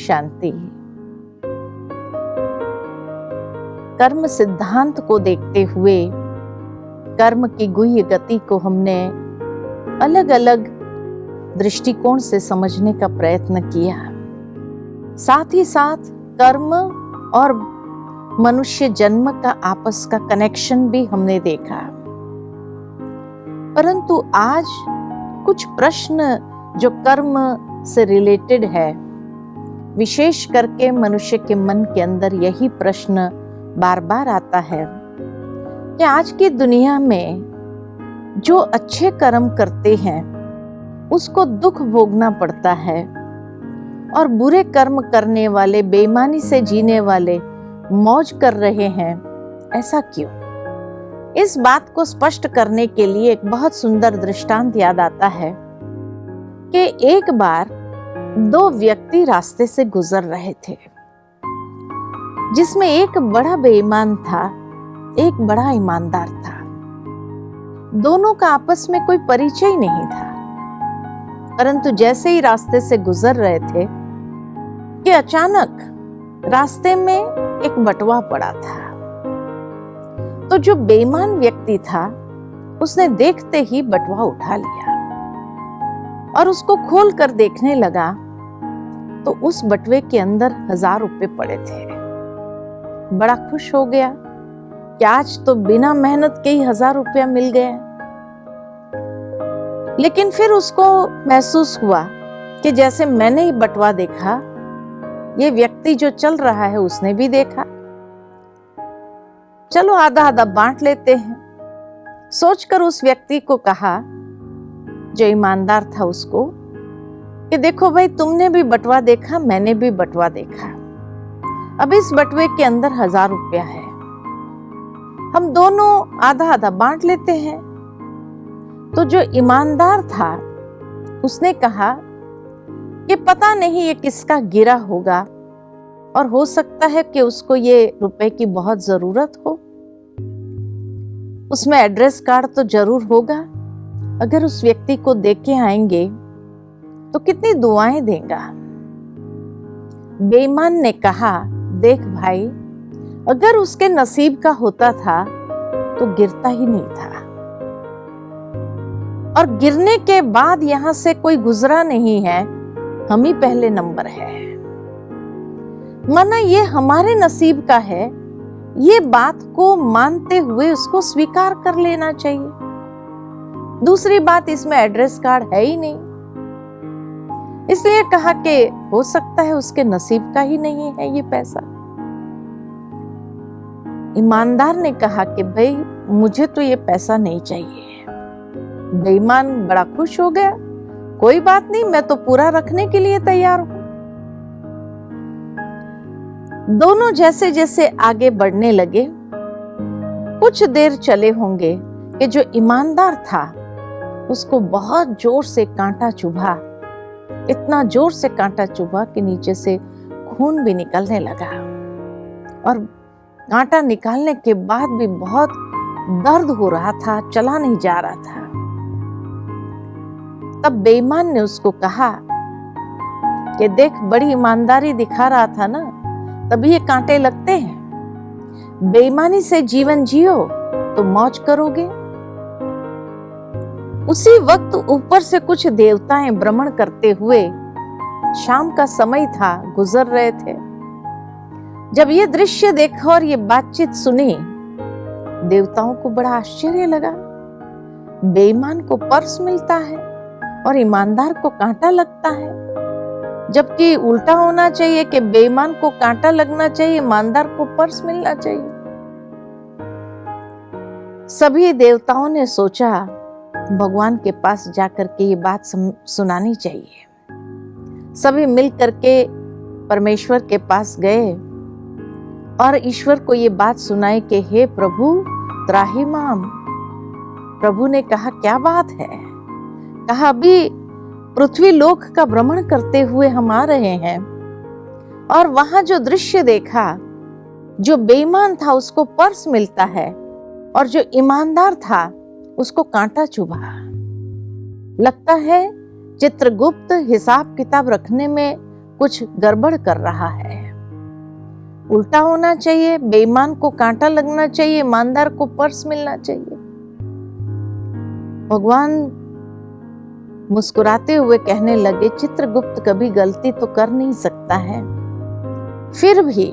शांति। कर्म सिद्धांत को देखते हुए कर्म की गुह्य गति को हमने अलग अलग दृष्टिकोण से समझने का प्रयत्न किया। साथ ही साथ कर्म और मनुष्य जन्म का आपस का कनेक्शन भी हमने देखा। परंतु आज कुछ प्रश्न जो कर्म से रिलेटेड है, विशेष करके मनुष्य के मन के अंदर यही प्रश्न बार बार आता है कि आज की दुनिया में जो अच्छे कर्म करते हैं उसको दुख भोगना पड़ता है, और बुरे कर्म करने वाले, बेईमानी से जीने वाले मौज कर रहे हैं। ऐसा क्यों? इस बात को स्पष्ट करने के लिए एक बहुत सुंदर दृष्टांत याद आता है कि एक बार दो व्यक्ति रास्ते से गुजर रहे थे, जिसमें एक बड़ा बेईमान था, एक बड़ा ईमानदार था। दोनों का आपस में कोई परिचय नहीं था, परंतु जैसे ही रास्ते से गुजर रहे थे कि अचानक रास्ते में एक बटुआ पड़ा था। तो जो बेईमान व्यक्ति था उसने देखते ही बटुआ उठा लिया और उसको खोल कर देखने लगा तो उस बटुए के अंदर 1000 रुपए पड़े थे। बड़ा खुश हो गया कि आज तो बिना मेहनत के ही 1000 रुपया मिल गए। लेकिन फिर उसको महसूस हुआ कि जैसे मैंने ही बटुआ देखा, ये व्यक्ति जो चल रहा है उसने भी देखा, चलो आधा आधा बांट लेते हैं। सोचकर उस व्यक्ति को कहा, जो ईमानदार था, उसको कि देखो भाई, तुमने भी बटुआ देखा, मैंने भी बटुआ देखा। अब इस बटुए के अंदर 1000 रुपया है, हम दोनों आधा आधा बांट लेते हैं। तो जो ईमानदार था उसने कहा कि पता नहीं ये किसका गिरा होगा, और हो सकता है कि उसको ये रुपए की बहुत जरूरत हो। उसमें एड्रेस कार्ड तो जरूर होगा, अगर उस व्यक्ति को देख के आएंगे तो कितनी दुआएं देगा। बेईमान ने कहा, देख भाई, अगर उसके नसीब का होता था तो गिरता ही नहीं था, और गिरने के बाद यहां से कोई गुजरा नहीं है, हम ही पहले नंबर है। माना ये हमारे नसीब का है, ये बात को मानते हुए उसको स्वीकार कर लेना चाहिए। दूसरी बात, इसमें एड्रेस कार्ड है ही नहीं, इसलिए कहा कि हो सकता है उसके नसीब का ही नहीं है ये पैसा। ईमानदार ने कहा कि भाई, मुझे तो ये पैसा नहीं चाहिए। बेईमान बड़ा खुश हो गया, कोई बात नहीं, मैं तो पूरा रखने के लिए तैयार हूं। दोनों जैसे जैसे आगे बढ़ने लगे, कुछ देर चले होंगे कि जो ईमानदार था उसको बहुत जोर से कांटा चुभा, इतना जोर से कांटा चुभा कि नीचे से खून भी निकलने लगा, और कांटा निकालने के बाद भी बहुत दर्द हो रहा था, चला नहीं जा रहा था। तब बेईमान ने उसको कहा कि देख, बड़ी ईमानदारी दिखा रहा था ना, तभी ये कांटे लगते हैं। बेईमानी से जीवन जियो तो मौज करोगे। उसी वक्त ऊपर से कुछ देवताएं भ्रमण करते हुए, शाम का समय था, गुजर रहे थे। जब ये दृश्य देखा और ये बातचीत सुनी, देवताओं को बड़ा आश्चर्य लगा। बेईमान को पर्स मिलता है और ईमानदार को कांटा लगता है, जबकि उल्टा होना चाहिए कि बेईमान को कांटा लगना चाहिए, ईमानदार को पर्स मिलना चाहिए। सभी देवताओं ने सोचा भगवान के पास जाकर के ये बात सुनानी चाहिए। सभी मिल करके परमेश्वर के पास गए और ईश्वर को ये बात सुनाई कि हे प्रभु, त्राहिमाम। प्रभु ने कहा, क्या बात है? कहा, अभी पृथ्वी लोक का भ्रमण करते हुए हम आ रहे हैं, और वहां जो दृश्य देखा, जो बेईमान था उसको पर्स मिलता है, और जो ईमानदार था उसको कांटा चुभा। लगता है चित्रगुप्त हिसाब किताब रखने में कुछ गड़बड़ कर रहा है। उल्टा होना चाहिए, बेईमान को कांटा लगना चाहिए, ईमानदार को पर्स मिलना चाहिए। भगवान मुस्कुराते हुए कहने लगे, चित्रगुप्त कभी गलती तो कर नहीं सकता है, फिर भी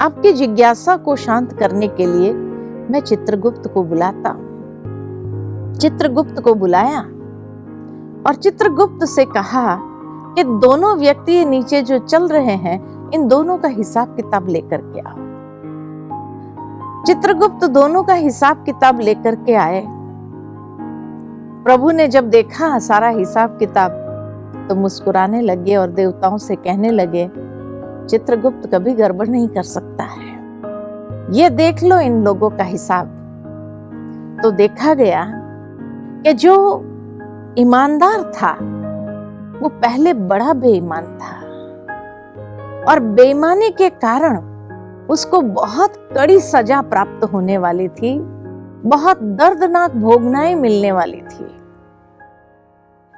आपकी जिज्ञासा को शांत करने के लिए मैं चित्रगुप्त को बुलाता हूं। चित्रगुप्त को बुलाया और चित्रगुप्त से कहा कि दोनों व्यक्ति नीचे जो चल रहे हैं, इन दोनों का हिसाब किताब लेकर के आओ। चित्रगुप्त दोनों का हिसाब किताब लेकर के आए। प्रभु ने जब देखा सारा हिसाब किताब तो मुस्कुराने लगे और देवताओं से कहने लगे, चित्रगुप्त कभी गड़बड़ नहीं कर सकता है, ये देख लो इन लोगों का हिसाब। तो देखा गया कि जो ईमानदार था वो पहले बड़ा बेईमान था और बेईमानी के कारण उसको बहुत कड़ी सजा प्राप्त होने वाली थी, बहुत दर्दनाक भोगनाएं मिलने वाली थी।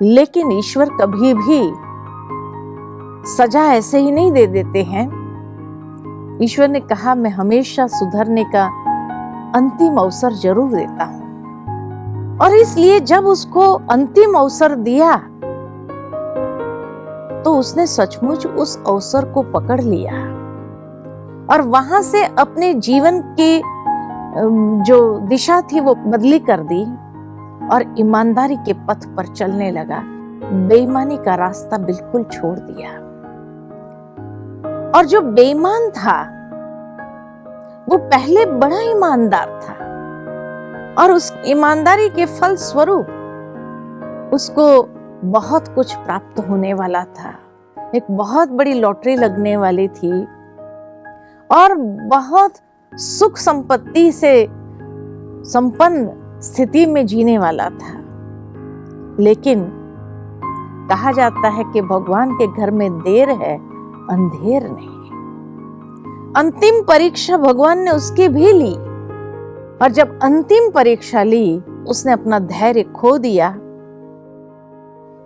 लेकिन ईश्वर कभी भी सजा ऐसे ही नहीं दे देते हैं। ईश्वर ने कहा, मैं हमेशा सुधरने का अंतिम अवसर जरूर देता हूं। और इसलिए जब उसको अंतिम अवसर दिया तो उसने सचमुच उस अवसर को पकड़ लिया और वहां से अपने जीवन की जो दिशा थी वो बदली कर दी और ईमानदारी के पथ पर चलने लगा। बेईमानी का रास्ता बिल्कुल छोड़ दिया। और जो बेईमान था वो पहले बड़ा ईमानदार था और उस ईमानदारी के फल स्वरूप उसको बहुत कुछ प्राप्त होने वाला था। एक बहुत बड़ी लॉटरी लगने वाली थी और बहुत सुख संपत्ति से संपन्न स्थिति में जीने वाला था। लेकिन कहा जाता है कि भगवान के घर में देर है, अंधेर नहीं। अंतिम परीक्षा भगवान ने उसकी भी ली और जब अंतिम परीक्षा ली उसने अपना धैर्य खो दिया,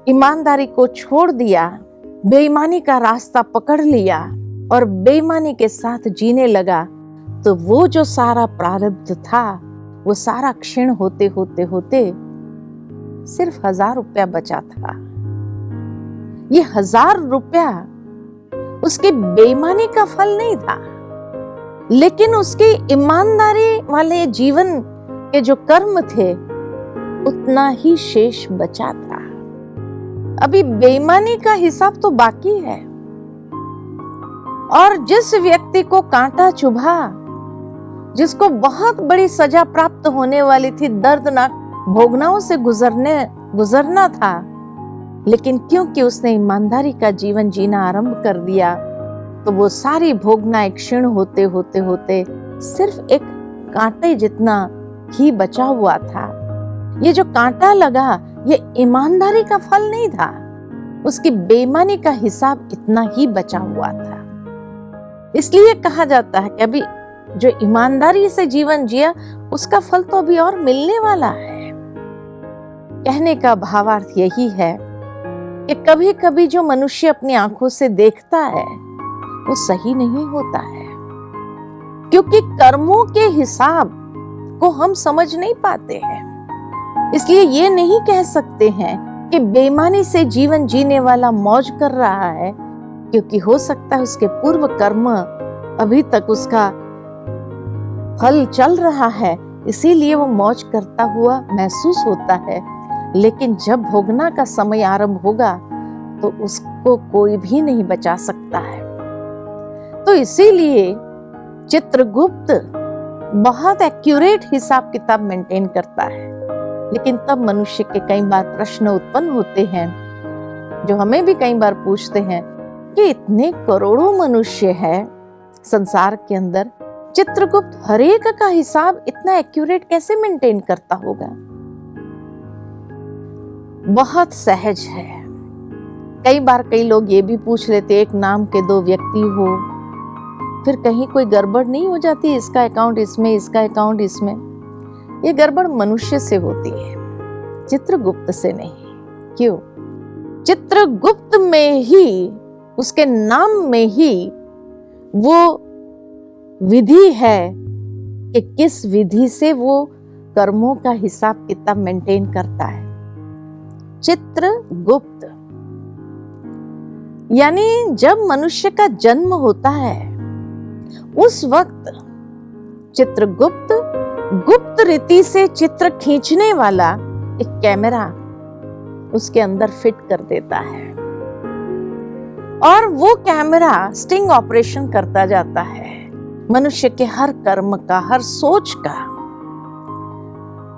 ईमानदारी को छोड़ दिया, बेईमानी का रास्ता पकड़ लिया और बेईमानी के साथ जीने लगा। तो वो जो सारा प्रारब्ध था वो सारा क्षीण होते होते होते सिर्फ 1000 रुपया बचा था। ये 1000 रुपया उसकी बेईमानी का फल नहीं था, लेकिन उसकी ईमानदारी वाले जीवन के जो कर्म थे उतना ही शेष बचा था। अभी बेईमानी का हिसाब तो बाकी है। और जिस व्यक्ति को कांटा चुभा, जिसको बहुत बड़ी सजा प्राप्त होने वाली थी, दर्दनाक भोगनाओं से गुजरना था, लेकिन क्योंकि उसने ईमानदारी का जीवन जीना आरंभ कर दिया तो वो सारी भोगनाएं क्षीण होते होते होते सिर्फ एक कांटे जितना ही बचा हुआ था। ये जो कांटा लगा ये ईमानदारी का फल नहीं था, उसकी बेईमानी का हिसाब इतना ही बचा हुआ था। इसलिए कहा जाता है कि अभी जो ईमानदारी से जीवन जिया उसका फल तो अभी और मिलने वाला है। कहने का भावार्थ यही है कि कभी कभी जो मनुष्य अपनी आंखों से देखता है वो सही नहीं होता है, क्योंकि कर्मों के हिसाब को हम समझ नहीं पाते हैं। इसलिए ये नहीं कह सकते हैं कि बेईमानी से जीवन जीने वाला मौज कर रहा है, क्योंकि हो सकता है उसके पूर्व कर्म अभी तक उसका फल चल रहा है, इसीलिए वो मौज करता हुआ महसूस होता है। लेकिन जब भोगना का समय आरंभ होगा तो उसको कोई भी नहीं बचा सकता है। तो इसीलिए चित्रगुप्त बहुत एक्यूरेट हिसाब किताब मेंटेन करता है। लेकिन तब मनुष्य के कई बार प्रश्न उत्पन्न होते हैं जो हमें भी कई बार पूछते हैं कि इतने करोड़ों मनुष्य हैं संसार के अंदर, चित्रगुप्त हर एक का हिसाब इतना एक्यूरेट कैसे मेंटेन करता होगा? बहुत सहज है। कई बार कई लोग ये भी पूछ लेते, एक नाम के 2 व्यक्ति हो, फिर कहीं कोई गड़बड़ नहीं हो जाती, इसका अकाउंट इसमें, इसका अकाउंट इसमें? ये गड़बड़ मनुष्य से होती है, चित्रगुप्त से नहीं। क्यों? चित्रगुप्त में ही उसके नाम में ही वो विधि है कि किस विधि से वो कर्मों का हिसाब किताब मेंटेन करता है। चित्रगुप्त यानी जब मनुष्य का जन्म होता है उस वक्त चित्रगुप्त गुप्त रीति से चित्र खींचने वाला एक कैमरा उसके अंदर फिट कर देता है और वो कैमरा स्टिंग ऑपरेशन करता जाता है। मनुष्य के हर कर्म का, हर सोच का,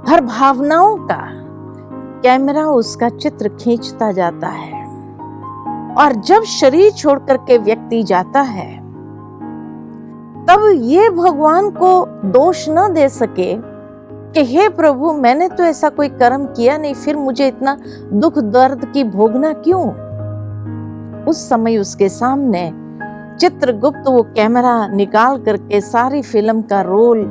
हर भावनाओं का कैमरा उसका चित्र खींचता जाता है। और जब शरीर छोड़कर के व्यक्ति जाता है तब ये भगवान को दोष न दे सके कि हे प्रभु, मैंने तो ऐसा कोई कर्म किया नहीं, फिर मुझे इतना दुख दर्द की भोगना क्यों। उस समय उसके सामने चित्रगुप्त वो कैमरा निकाल करके सारी फिल्म का रोल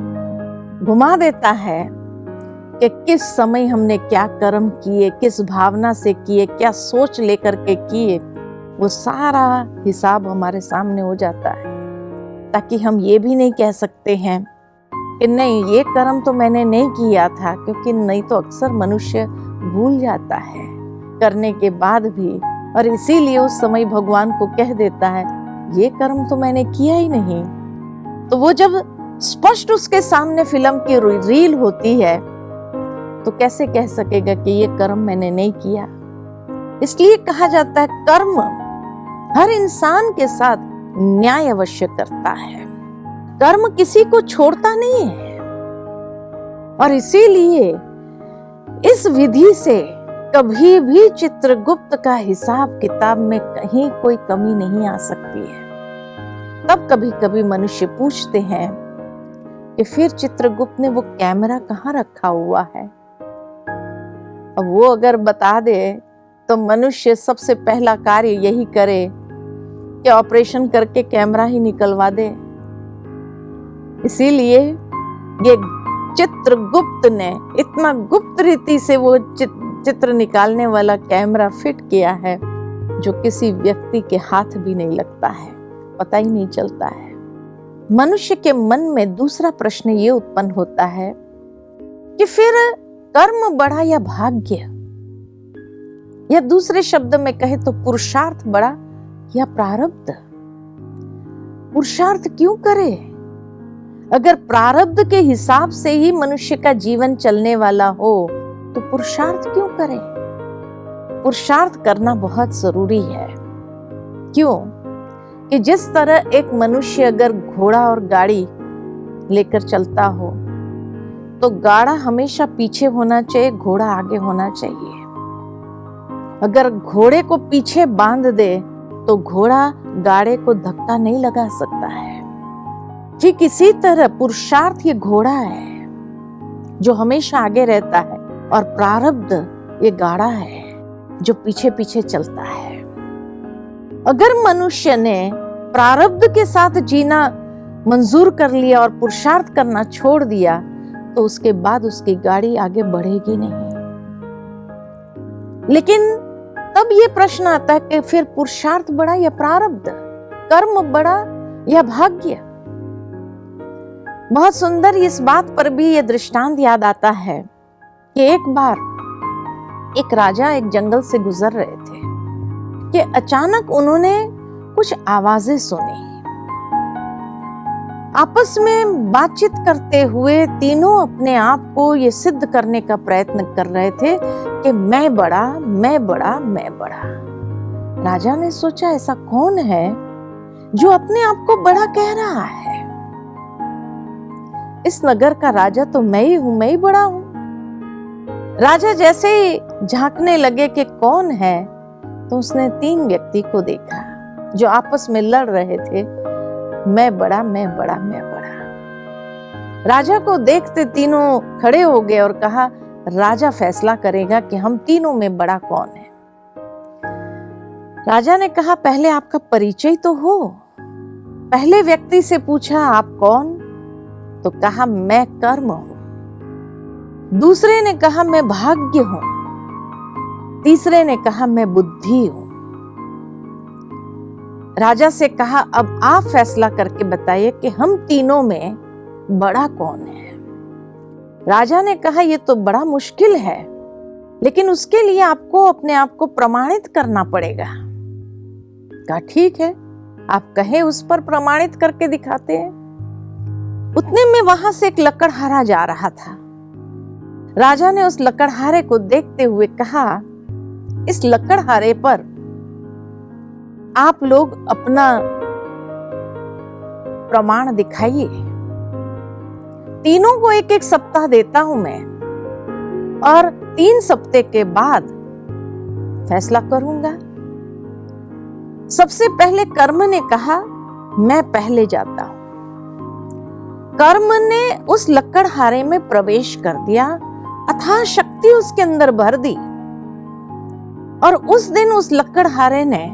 घुमा देता है कि किस समय हमने क्या कर्म किए, किस भावना से किए, क्या सोच लेकर के किए, वो सारा हिसाब हमारे सामने हो जाता है। ताकि हम ये भी नहीं कह सकते हैं कि नहीं, ये कर्म तो मैंने नहीं किया था, क्योंकि नहीं तो अक्सर मनुष्य भूल जाता है करने के बाद भी, और इसीलिए उस समय भगवान को कह देता है ये कर्म तो मैंने किया ही नहीं। तो वो जब स्पष्ट उसके सामने फिल्म की रील होती है तो कैसे कह सकेगा कि ये कर्म मैंने नहीं किया। इसलिए कहा जाता है कर्म हर इंसान के साथ न्याय अवश्य करता है, कर्म किसी को छोड़ता नहीं है। और इसीलिए इस विधि से कभी भी चित्रगुप्त का हिसाब किताब में कहीं कोई कमी नहीं आ सकती है। तब कभी कभी मनुष्य पूछते हैं कि फिर चित्रगुप्त ने वो कैमरा कहाँ रखा हुआ है। अब वो अगर बता दे तो मनुष्य सबसे पहला कार्य यही करे कि ऑपरेशन करके कैमरा ही निकलवा दे। इसीलिए ये चित्रगुप्त ने इतना गुप्त रीति से वो चित्र निकालने वाला कैमरा फिट किया है जो किसी व्यक्ति के हाथ भी नहीं लगता है, पता ही नहीं चलता है। मनुष्य के मन में दूसरा प्रश्न ये उत्पन्न होता है कि फिर कर्म बड़ा या भाग्य, या दूसरे शब्द में कहे तो पुरुषार्थ बड़ा या प्रारब्ध। पुरुषार्थ क्यों करे? अगर प्रारब्ध के हिसाब से ही मनुष्य का जीवन चलने वाला हो तो पुरुषार्थ क्यों करे? पुरुषार्थ करना बहुत जरूरी है। क्यों? कि जिस तरह एक मनुष्य अगर घोड़ा और गाड़ी लेकर चलता हो तो गाड़ा हमेशा पीछे होना चाहिए, घोड़ा आगे होना चाहिए। अगर घोड़े को पीछे बांध दे तो घोड़ा गाड़े को धक्का नहीं लगा सकता है। ठीक इसी तरह पुरुषार्थ ये घोड़ा है जो हमेशा आगे रहता है, और प्रारब्ध ये गाड़ा है जो पीछे पीछे चलता है। अगर मनुष्य ने प्रारब्ध के साथ जीना मंजूर कर लिया और पुरुषार्थ करना छोड़ दिया तो उसके बाद उसकी गाड़ी आगे बढ़ेगी नहीं। लेकिन तब ये प्रश्न आता है कि फिर पुरुषार्थ बड़ा या प्रारब्ध, कर्म बड़ा या भाग्य। बहुत सुंदर इस बात पर भी ये दृष्टांत याद आता है कि एक बार एक राजा एक जंगल से गुजर रहे थे कि अचानक उन्होंने कुछ आवाजें सुनी। आपस में बातचीत करते हुए तीनों अपने आप को ये सिद्ध करने का प्रयत्न कर रहे थे कि मैं बड़ा, मैं बड़ा, मैं बड़ा। राजा ने सोचा ऐसा कौन है जो अपने आप को बड़ा कह रहा है? इस नगर का राजा तो मैं ही हूं, मैं ही बड़ा हूं। राजा जैसे ही झांकने लगे कि कौन है तो उसने 3 व्यक्ति को देखा जो आपस में लड़ रहे थे, मैं बड़ा, मैं बड़ा, मैं बड़ा। राजा को देखते तीनों खड़े हो गए और कहा राजा फैसला करेगा कि हम तीनों में बड़ा कौन है। राजा ने कहा पहले आपका परिचय तो हो। पहले व्यक्ति से पूछा आप कौन? तो कहा मैं कर्म हूं। दूसरे ने कहा मैं भाग्य हूं। तीसरे ने कहा मैं बुद्धि हूं। राजा से कहा, अब आप फैसला करके बताइए कि हम तीनों में बड़ा कौन है। राजा ने कहा, यह तो बड़ा मुश्किल है, लेकिन उसके लिए आपको अपने आप को प्रमाणित करना पड़ेगा। कहा, ठीक है, आप कहे उस पर प्रमाणित करके दिखाते हैं। उतने में वहां से एक लकड़हारा जा रहा था। राजा ने उस लकड़हारे को देखते हुए कहा, इस लकड़हारे पर आप लोग अपना प्रमाण दिखाइए। तीनों को एक एक सप्ताह देता हूं मैं, और 3 सप्ताह के बाद फैसला करूंगा। सबसे पहले कर्म ने कहा, मैं पहले जाता हूं। कर्म ने उस लकड़हारे में प्रवेश कर दिया, अथाह शक्ति उसके अंदर भर दी, और उस दिन उस लकड़हारे ने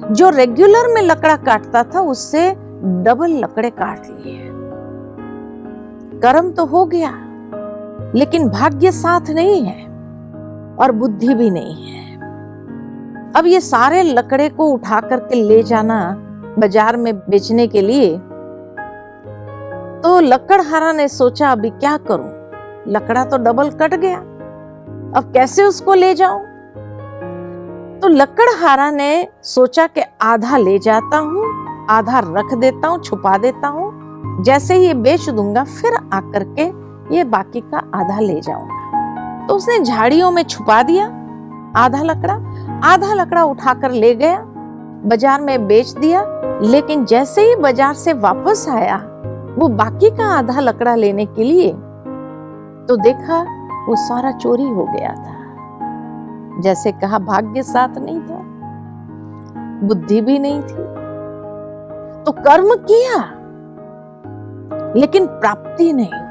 जो रेगुलर में लकड़ा काटता था उससे डबल लकड़े काट लिए। कर्म तो हो गया, लेकिन भाग्य साथ नहीं है और बुद्धि भी नहीं है। अब ये सारे लकड़े को उठा करके ले जाना बाजार में बेचने के लिए, तो लकड़हारा ने सोचा, अभी क्या करूं, लकड़ा तो डबल कट गया, अब कैसे उसको ले जाऊं। तो लकड़हारा ने सोचा कि आधा ले जाता हूं, आधा रख देता हूं, छुपा देता हूं, जैसे ही ये बेच दूंगा फिर आकर के ये बाकी का आधा ले जाऊंगा। तो उसने झाड़ियों में छुपा दिया आधा लकड़ा उठाकर ले गया, बाजार में बेच दिया। लेकिन जैसे ही बाजार से वापस आया वो बाकी का आधा लकड़ा लेने के लिए, तो देखा वो सारा चोरी हो गया था। जैसे कहा, भाग्य साथ नहीं था, बुद्धि भी नहीं थी। तो कर्म किया लेकिन प्राप्ति नहीं हुई।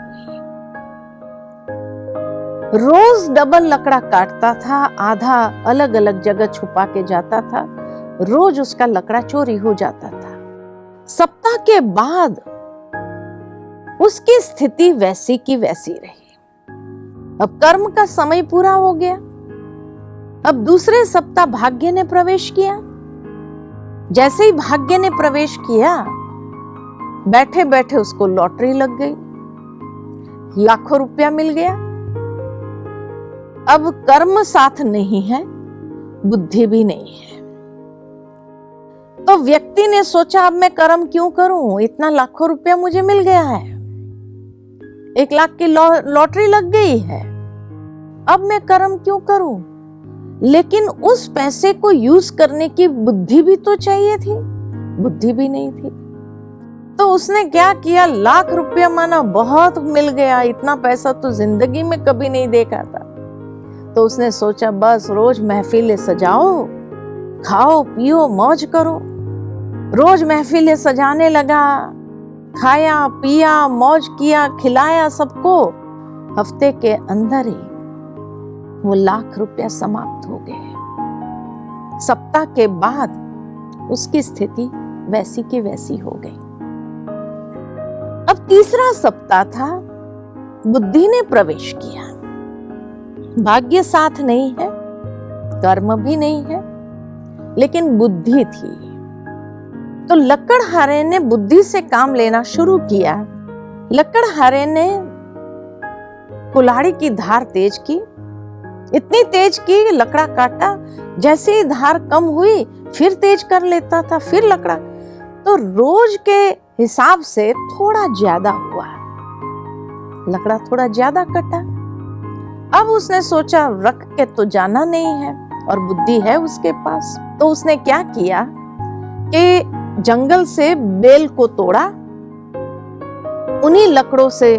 रोज डबल लकड़ा काटता था, आधा अलग अलग जगह छुपा के जाता था, रोज उसका लकड़ा चोरी हो जाता था। सप्ताह के बाद उसकी स्थिति वैसी की वैसी रही। अब कर्म का समय पूरा हो गया। अब दूसरे सप्ताह भाग्य ने प्रवेश किया। जैसे ही भाग्य ने प्रवेश किया, बैठे बैठे उसको लॉटरी लग गई, लाखों रुपया मिल गया। अब कर्म साथ नहीं है, बुद्धि भी नहीं है। तो व्यक्ति ने सोचा, अब मैं कर्म क्यों करूं, इतना लाखों रुपया मुझे मिल गया है, 1 लाख की लॉटरी लग गई है, अब मैं कर्म क्यों करूं। लेकिन उस पैसे को यूज करने की बुद्धि भी तो चाहिए थी, बुद्धि भी नहीं थी। तो उसने क्या किया, लाख रुपया माना बहुत मिल गया, इतना पैसा तो जिंदगी में कभी नहीं देखा था। तो उसने सोचा, बस रोज महफिलें सजाओ, खाओ पियो मौज करो। रोज महफिलें सजाने लगा, खाया पिया मौज किया, खिलाया सबको। हफ्ते के अंदर ही वो लाख रुपया समाप्त हो गए। सप्ताह के बाद उसकी स्थिति वैसी की वैसी हो गई। अब तीसरा सप्ताह था, बुद्धि ने प्रवेश किया। भाग्य साथ नहीं है, कर्म भी नहीं है, लेकिन बुद्धि थी। तो लकड़हारे ने बुद्धि से काम लेना शुरू किया। लकड़हारे ने कुल्हाड़ी की धार तेज की, इतनी तेज की लकड़ा काटा, जैसे ही धार कम हुई फिर तेज कर लेता था, फिर लकड़ा। तो रोज के हिसाब से थोड़ा ज्यादा हुआ, लकड़ा थोड़ा ज्यादा कटा। अब उसने सोचा, रख के तो जाना नहीं है और बुद्धि है उसके पास। तो उसने क्या किया कि जंगल से बेल को तोड़ा, उन्हीं लकड़ों से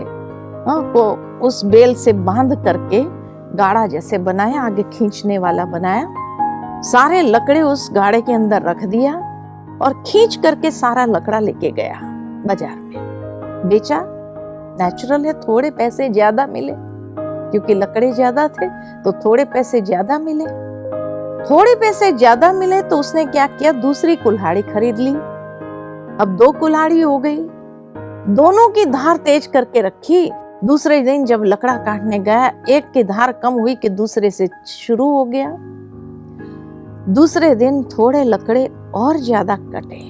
को उस बेल से बांध करके गाड़ा जैसे बनाया, आगे खींचने वाला बनाया। सारे लकड़े उस गाड़े के अंदर रख दिया और खींच करके सारा लकड़ा लेके गया बाजार में, बेचा। नेचुरल है, थोड़े पैसे ज्यादा मिले, क्योंकि लकड़े ज्यादा थे तो थोड़े पैसे ज्यादा मिले। थोड़े पैसे ज्यादा मिले तो उसने क्या किया, दूसरी कुल्हाड़ी खरीद ली। अब 2 कुल्हाड़ी हो गई, दोनों की धार तेज करके रखी। दूसरे दिन जब लकड़ा काटने गया, एक की धार कम हुई कि दूसरे से शुरू हो गया। दूसरे दिन थोड़े लकड़े और ज्यादा कटे,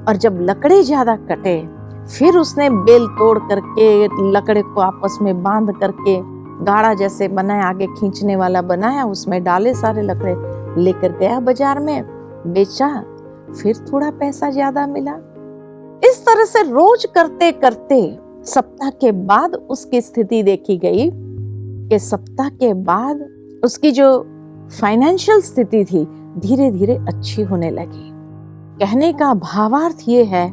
और जब लकड़े ज्यादा कटे फिर उसने बेल तोड़ करके लकड़े को आपस में बांध करके गाड़ा जैसे बनाया, आगे खींचने वाला बनाया, उसमें डाले सारे लकड़े, लेकर गया बाजार में, बेचा, फिर थोड़ा पैसा ज्यादा मिला। इस तरह से रोज करते करते सप्ताह के बाद उसकी स्थिति देखी गई कि सप्ताह के बाद उसकी जो फाइनेंशियल स्थिति थी धीरे धीरे अच्छी होने लगी। कहने का भावार्थ ये है,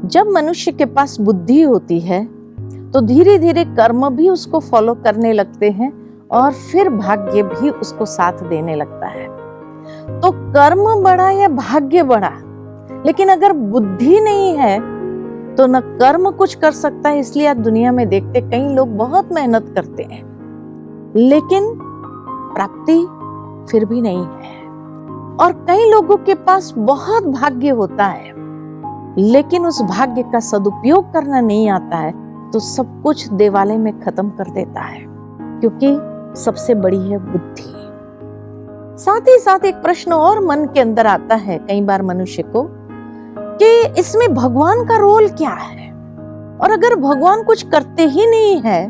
जब मनुष्य के पास बुद्धि होती है तो धीरे धीरे कर्म भी उसको फॉलो करने लगते हैं और फिर भाग्य भी उसको साथ देने लगता है। तो कर्म बड़ा या भाग्य बड़ा, लेकिन अगर बुद्धि नहीं है तो न कर्म कुछ कर सकता है। इसलिए आज दुनिया में देखते कई लोग बहुत मेहनत करते हैं लेकिन प्राप्ति फिर भी नहीं है, और कई लोगों के पास बहुत भाग्य होता है लेकिन उस भाग्य का सदुपयोग करना नहीं आता है, तो सब कुछ देवालय में खत्म कर देता है, क्योंकि सबसे बड़ी है बुद्धि। साथ ही साथ एक प्रश्न और मन के अंदर आता है कई बार मनुष्य को कि इसमें भगवान का रोल क्या है, और अगर भगवान कुछ करते ही नहीं है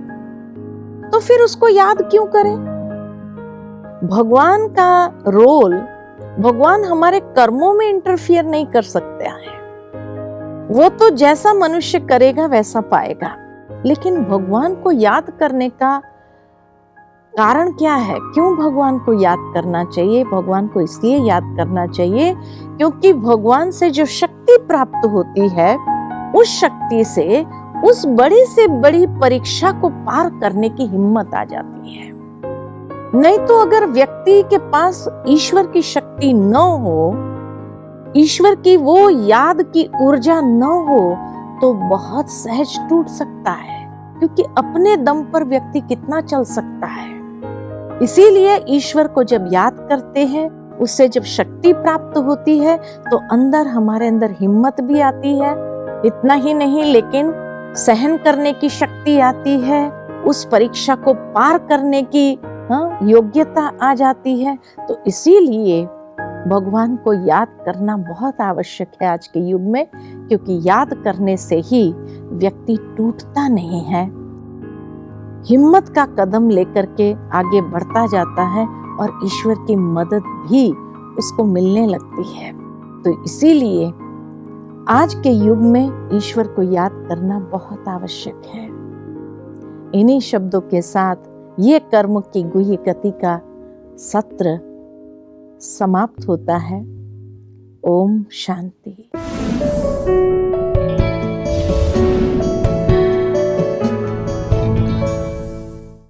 तो फिर उसको याद क्यों करें। भगवान का रोल, भगवान हमारे कर्मों में इंटरफियर नहीं कर सकते हैं, वो तो जैसा मनुष्य करेगा वैसा पाएगा। लेकिन भगवान को याद करने का कारण क्या है, क्यों भगवान को याद करना चाहिए? भगवान को इसलिए याद करना चाहिए क्योंकि भगवान से जो शक्ति प्राप्त होती है, उस शक्ति से उस बड़ी से बड़ी परीक्षा को पार करने की हिम्मत आ जाती है। नहीं तो अगर व्यक्ति के पास ईश्वर की शक्ति न हो, ईश्वर की वो याद की ऊर्जा न हो, तो बहुत सहज टूट सकता है, क्योंकि अपने दम पर व्यक्ति कितना चल सकता है। इसीलिए ईश्वर को जब याद करते हैं, उससे जब शक्ति प्राप्त होती है तो अंदर हमारे अंदर हिम्मत भी आती है। इतना ही नहीं, लेकिन सहन करने की शक्ति आती है, उस परीक्षा को पार करने की योग्यता आ जाती है। तो इसीलिए भगवान को याद करना बहुत आवश्यक है आज के युग में, क्योंकि याद करने से ही व्यक्ति टूटता नहीं है, हिम्मत का कदम लेकर के आगे बढ़ता जाता है और ईश्वर की मदद भी उसको मिलने लगती है। तो इसीलिए आज के युग में ईश्वर को याद करना बहुत आवश्यक है। इन्हीं शब्दों के साथ ये कर्म की गुह्य गति का सत्र समाप्त होता है। ओम शांति।